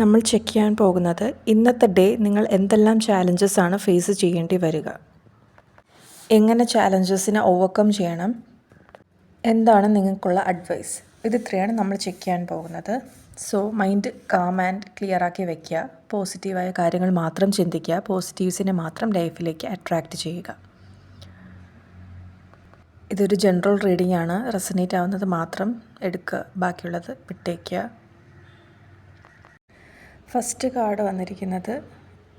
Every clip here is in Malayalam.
നമ്മൾ ചെക്ക് ചെയ്യാൻ പോകുന്നത് ഇന്നത്തെ ഡേ നിങ്ങൾ എന്തെല്ലാം ചാലഞ്ചസ് ആണ് ഫേസ് ചെയ്യേണ്ടി വരിക, എങ്ങനെ ചാലഞ്ചസിനെ ഓവർകം ചെയ്യണം, എന്താണ് നിങ്ങൾക്കുള്ള അഡ്വൈസ്. ഇത് ഇത്രയാണ് നമ്മൾ ചെക്ക് ചെയ്യാൻ പോകുന്നത്. So mind calm and clear ആക്കി വയ്ക്കുക, പോസിറ്റീവായ കാര്യങ്ങൾ മാത്രം ചിന്തിക്കുക, പോസിറ്റീവ്സിനെ മാത്രം ലൈഫിലേക്ക് അട്രാക്റ്റ് ചെയ്യുക. ഇതൊരു ജനറൽ റീഡിംഗ് ആണ്, റെസനേറ്റ് ആവുന്നത് മാത്രം എടുക്കുക, ബാക്കിയുള്ളത് വിട്ടേക്കുക. ഫസ്റ്റ് കാർഡ് വന്നിരിക്കുന്നത്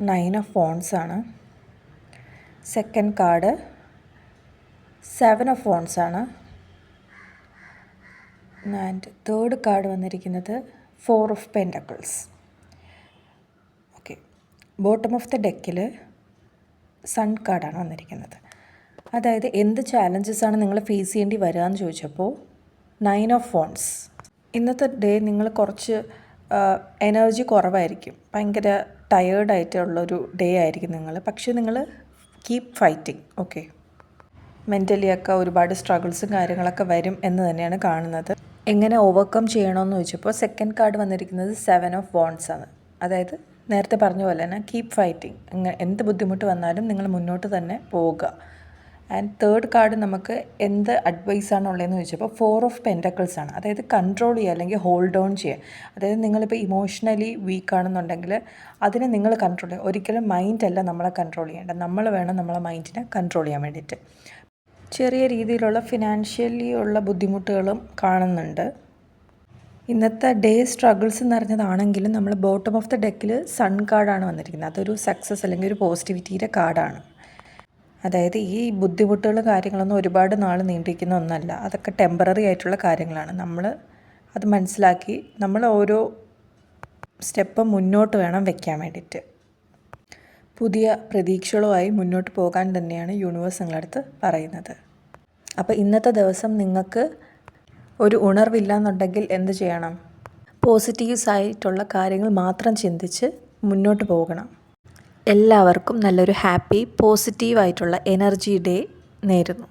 9 ഓഫ് വോൺസ് ആണ്. സെക്കൻഡ് കാർഡ് 7 ഓഫ് വോൺസ് ആണ്. ആൻഡ് തേർഡ് കാർഡ് വന്നിരിക്കുന്നത് 4 of pentacles. Okay, bottom of the ഡെക്കിൽ സൺ കാർഡാണ് വന്നിരിക്കുന്നത്. അതായത് എന്ത് ചാലഞ്ചസ് ആണ് നിങ്ങൾ ഫേസ് ചെയ്യേണ്ടി വരിക എന്ന് ചോദിച്ചപ്പോൾ 9 ഓഫ് വോൺസ്. ഇന്നത്തെ ഡേ നിങ്ങൾ കുറച്ച് എനർജി കുറവായിരിക്കും, ഭയങ്കര ടയേർഡായിട്ടുള്ളൊരു ഡേ ആയിരിക്കും നിങ്ങൾ. പക്ഷേ നിങ്ങൾ കീപ് ഫൈറ്റിംഗ്. ഓക്കെ, മെൻ്റലി ഒക്കെ ഒരുപാട് സ്ട്രഗിൾസും കാര്യങ്ങളൊക്കെ വരും എന്ന് തന്നെയാണ് കാണുന്നത്. എങ്ങനെ ഓവർകം ചെയ്യണമെന്ന് ചോദിച്ചപ്പോൾ സെക്കൻഡ് കാർഡ് വന്നിരിക്കുന്നത് 7 ഓഫ് വോൺസ് ആണ്. അതായത് നേരത്തെ പറഞ്ഞ പോലെ തന്നെ കീപ് ഫൈറ്റിംഗ്, എന്ത് ബുദ്ധിമുട്ട് വന്നാലും നിങ്ങൾ മുന്നോട്ട് തന്നെ പോവുക. ആൻഡ് തേർഡ് കാർഡ് നമുക്ക് എന്ത് അഡ്വൈസാണ് ഉള്ളതെന്ന് ചോദിച്ചപ്പോൾ 4 ഓഫ് പെൻറ്റക്കിൾസ് ആണ്. അതായത് കൺട്രോൾ ചെയ്യുക അല്ലെങ്കിൽ ഹോൾഡ് ഓൺ ചെയ്യുക. അതായത് നിങ്ങളിപ്പോൾ ഇമോഷണലി വീക്കാണെന്നുണ്ടെങ്കിൽ അതിനെ നിങ്ങൾ കൺട്രോൾ ചെയ്യുക. ഒരിക്കലും മൈൻഡല്ല നമ്മളെ കൺട്രോൾ ചെയ്യേണ്ടത്, നമ്മൾ വേണം നമ്മളെ മൈൻഡിനെ കൺട്രോൾ ചെയ്യാൻ വേണ്ടിയിട്ട്. ചെറിയ രീതിയിലുള്ള ഫിനാൻഷ്യലി ഉള്ള ബുദ്ധിമുട്ടുകളും കാണുന്നുണ്ട്. ഇന്നത്തെ ഡേ സ്ട്രഗിൾസ് നിറഞ്ഞതാണെങ്കിലും നമ്മൾ ബോട്ടം ഓഫ് ദ ഡെക്കിൽ സൺ കാർഡാണ് വന്നിരിക്കുന്നത്. അതൊരു സക്സസ് അല്ലെങ്കിൽ ഒരു പോസിറ്റിവിറ്റിയുടെ കാർഡാണ്. അതായത് ഈ ബുദ്ധിമുട്ടുകളും കാര്യങ്ങളൊന്നും ഒരുപാട് നാൾ നീണ്ടിരിക്കുന്ന ഒന്നല്ല, അതൊക്കെ ടെമ്പററി ആയിട്ടുള്ള കാര്യങ്ങളാണ്. നമ്മൾ അത് മനസ്സിലാക്കി നമ്മൾ ഓരോ സ്റ്റെപ്പ് മുന്നോട്ട് വേണം വയ്ക്കാൻ വേണ്ടിയിട്ട്. പുതിയ പ്രതീക്ഷകളുമായി മുന്നോട്ട് പോകാൻ തന്നെയാണ് യൂണിവേഴ്സ് നിങ്ങളടുത്ത് പറയുന്നത്. അപ്പോൾ ഇന്നത്തെ ദിവസം നിങ്ങൾക്ക് ഒരു ഉണർവില്ല എന്നുണ്ടെങ്കിൽ എന്ത് ചെയ്യണം? പോസിറ്റീവ്സ് ആയിട്ടുള്ള കാര്യങ്ങൾ മാത്രം ചിന്തിച്ച് മുന്നോട്ട് പോകണം. എല്ലാവർക്കും നല്ലൊരു ഹാപ്പി പോസിറ്റീവായിട്ടുള്ള എനർജി ഡേ നേരുന്നു.